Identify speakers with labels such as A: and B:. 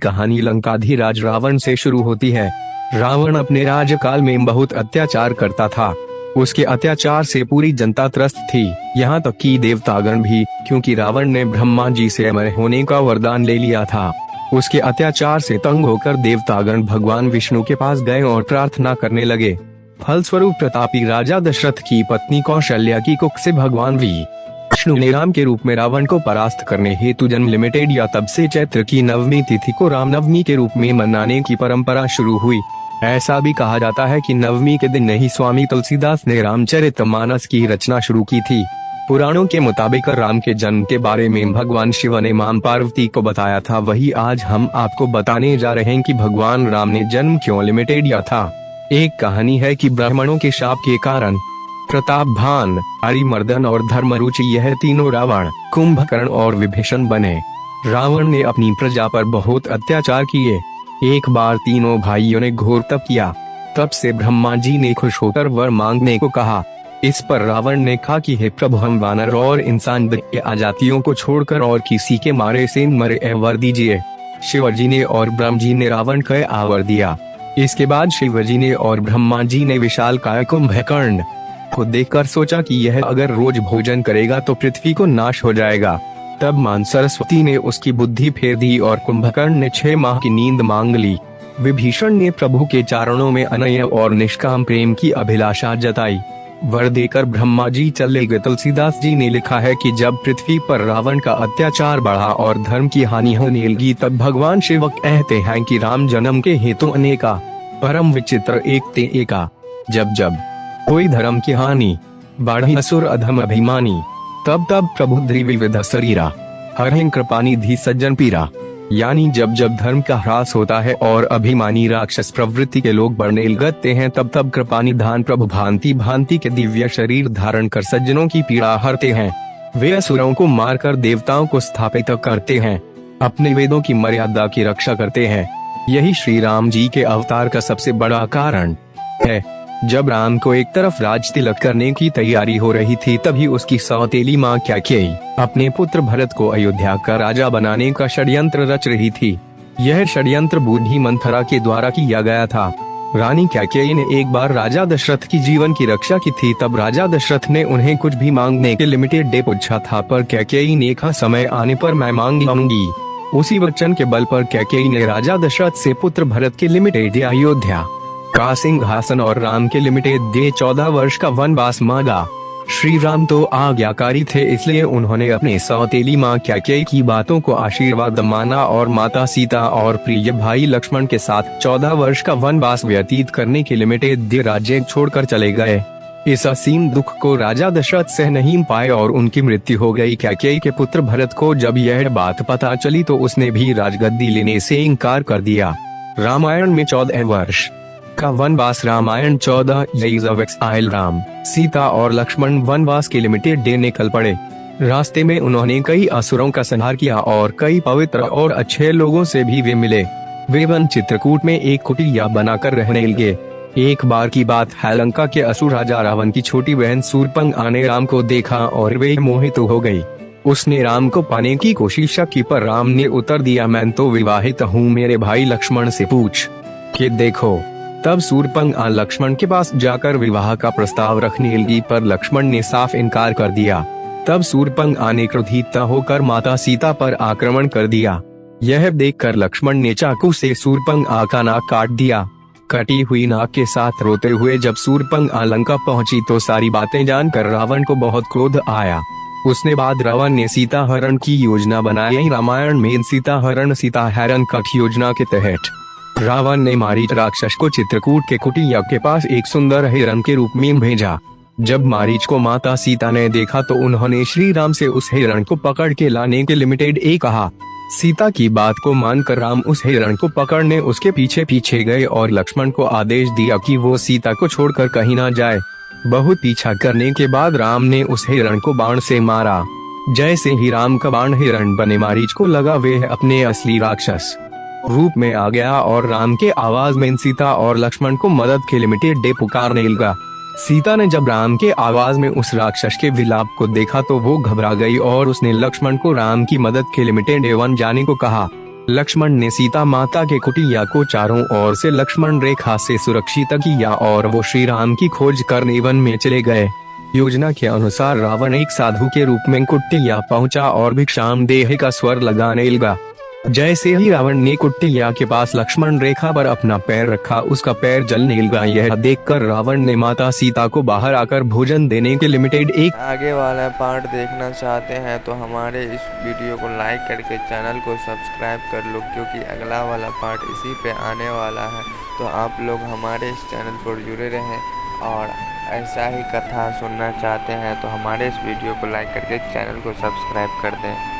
A: कहानी लंकाधीराज रावण से शुरू होती है। रावण अपने राज्यकाल में बहुत अत्याचार करता था। उसके अत्याचार से पूरी जनता त्रस्त थी, यहाँ तक कि देवतागण भी, क्योंकि रावण ने ब्रह्मा जी से अमर होने का वरदान ले लिया था। उसके अत्याचार से तंग होकर देवतागण भगवान विष्णु के पास गए और प्रार्थना करने लगे। फलस्वरूप प्रतापी राजा दशरथ की पत्नी कौशल्या की कुख से भगवान विष्णु ने राम के रूप में रावण को परास्त करने हेतु जन्म लिमिटेड या तब से चैत्र की नवमी तिथि को रामनवमी के रूप में मनाने की परंपरा शुरू हुई। ऐसा भी कहा जाता है कि नवमी के दिन ही स्वामी तुलसीदास ने रामचरितमानस की रचना शुरू की थी। पुराणों के मुताबिक राम के जन्म के बारे में भगवान शिव ने मां पार्वती को बताया था। वही आज हम आपको बताने जा रहे हैं कि भगवान राम ने जन्म क्यों लिमिटेड या था। एक कहानी है कि ब्राह्मणों के शाप के कारण प्रतापभान, अरिमर्दन और धर्मरुचि यह तीनों रावण, कुंभकर्ण और विभीषण बने। रावण ने अपनी प्रजा पर बहुत अत्याचार किए। एक बार तीनों भाइयों ने घोर तप किया। तब से ब्रह्मा जी ने खुश होकर वर मांगने को कहा। इस पर रावण ने कहा कि हे प्रभु, हम वानर और इंसान आजातियों को छोड़कर और किसी के मारे से मरे वर दीजिए। शिवजी ने और ब्रह्म जी ने रावण का आवर दिया। इसके बाद शिवजी ने और ब्रह्मा जी ने विशालकाय कुंभकर्ण को देखकर सोचा कि यह अगर रोज भोजन करेगा तो पृथ्वी को नाश हो जाएगा। तब मां सरस्वती ने उसकी बुद्धि फेर दी और कुंभकर्ण ने 6 माह की नींद मांग ली। विभीषण ने प्रभु के चरणों में अनन्य और निष्काम प्रेम की अभिलाषा जताई। वर देकर ब्रह्मा जी चले गए। तुलसीदास जी ने लिखा है कि जब पृथ्वी पर रावण का अत्याचार बढ़ा और धर्म की हानि होने लगी, तब भगवान शिव कहते हैं कि राम जन्म के हेतु अनेका, परम विचित्र एक ते एका। जब जब कोई धर्म की हानि बढ़ी असुर अधम अभिमानी, तब तब प्रभु द्रिविविध शरीरा, हरहिं कृपानिधि सज्जन पीरा। यानी जब जब धर्म का ह्रास होता है और अभिमानी राक्षस प्रवृत्ति के लोग बढ़ने लगते हैं, तब तब कृपानिधान प्रभु भांति भांति के दिव्य शरीर धारण कर सज्जनों की पीड़ा हरते हैं। वे असुरों को मारकर देवताओं को स्थापित करते हैं, अपने वेदों की मर्यादा की रक्षा करते हैं। यही श्री राम जी के अवतार का सबसे बड़ा कारण है। जब राम को एक तरफ राज तिलक करने की तैयारी हो रही थी, तभी उसकी सौतेली मां कैकेयी अपने पुत्र भरत को अयोध्या का राजा बनाने का षड्यंत्र रच रही थी। यह षड्यंत्र बूढ़ी मंथरा के द्वारा किया गया था। रानी कैकेयी ने एक बार राजा दशरथ की जीवन की रक्षा की थी। तब राजा दशरथ ने उन्हें कुछ भी मांगने के लिमिटेड डे पूछा था, पर कैकेयी ने कहा समय आने पर मैं मांग लूंगी। उसी वचन के बल पर कैकेयी ने राजा दशरथ से पुत्र भरत के लिमिटेड अयोध्या का सिंहासन और राम के लिमिटेड दे 14 वर्ष का वनवास मांगा। श्री राम तो आज्ञाकारी थे, इसलिए उन्होंने अपने सौतेली मां कैकेयी की बातों को आशीर्वाद माना और माता सीता और प्रिय भाई लक्ष्मण के साथ 14 वर्ष का वनवास व्यतीत करने के लिमिटेड दे राज्य छोड़कर चले गए। इस असीम दुख को राजा दशरथ सह नहीं पाए और उनकी मृत्यु हो गई। कैकेयी के पुत्र भरत को जब यह बात पता चली तो उसने भी राजगद्दी लेने से इनकार कर दिया। रामायण में 14 वर्ष का वनवास, Ramayan 14 years of exile। Ram, Sita और लक्ष्मण वनवास के लिमिटेड डे निकल पड़े। रास्ते में उन्होंने कई असुरों का संहार किया और कई पवित्र और अच्छे लोगों से भी वे मिले। वे वन चित्रकूट में एक कुटिया बनाकर रहने लगे। एक बार की बात है, लंका के असुर राजा रावण की छोटी बहन शूर्पणखा ने राम को देखा और वे मोहित हो गई। उसने राम को पाने की कोशिश की, पर राम ने उत्तर दिया, मैं तो विवाहित हूँ, मेरे भाई लक्ष्मण से पूछ के देखो। तब शूर्पणखा लक्ष्मण के पास जाकर विवाह का प्रस्ताव रखने लगी, पर लक्ष्मण ने साफ इनकार कर दिया। तब शूर्पणखा ने क्रोधित होकर माता सीता पर आक्रमण कर दिया। यह देखकर लक्ष्मण ने चाकू से शूर्पणखा का नाक काट दिया। कटी हुई नाक के साथ रोते हुए जब शूर्पणखा लंका पहुंची तो सारी बातें जानकर रावण को बहुत क्रोध आया। उसने बाद रावण ने सीता हरण की योजना बनाई। रामायण में सीता हरण कठ योजना के तहत रावण ने मारीच राक्षस को चित्रकूट के कुटिया के पास एक सुंदर हिरण के रूप में भेजा। जब मारीच को माता सीता ने देखा तो उन्होंने श्री राम से उस हिरण को पकड़ के लाने के लिमिटेड कहा। सीता की बात को मानकर राम उस हिरण को पकड़ने उसके पीछे पीछे गए और लक्ष्मण को आदेश दिया कि वो सीता को छोड़कर कहीं ना जाए। बहुत पीछा करने के बाद राम ने उस हिरण को बाण से मारा। जैसे ही राम का बाण हिरण बने मारीच को लगा, वे अपने असली राक्षस रूप में आ गया और राम के आवाज में सीता और लक्ष्मण को मदद के लिमिटेड डे पुकारने लगा। सीता ने जब राम के आवाज में उस राक्षस के विलाप को देखा तो वो घबरा गई और उसने लक्ष्मण को राम की मदद के लिमिटेड वन जाने को कहा। लक्ष्मण ने सीता माता के कुटिया को चारों ओर से लक्ष्मण रेखा से सुरक्षित किया और वो श्री राम की खोज करने वन में चले गए। योजना के अनुसार रावण एक साधु के रूप में कुटिया पहुंचा और भिक्षाम देहि का स्वर लगाने लगा। जैसे ही रावण ने कुटिया के पास लक्ष्मण रेखा पर अपना पैर रखा, उसका पैर जलने लगा। यह देखकर रावण ने माता सीता को बाहर आकर भोजन देने के लिमिटेड एक
B: आगे वाला पार्ट देखना चाहते हैं तो हमारे इस वीडियो को लाइक करके चैनल को सब्सक्राइब कर लो, क्योंकि अगला वाला पार्ट इसी पे आने वाला है। तो आप लोग हमारे इस चैनल पर जुड़े रहें और ऐसा ही कथा सुनना चाहते हैं तो हमारे इस वीडियो को लाइक करके चैनल को सब्सक्राइब कर दें।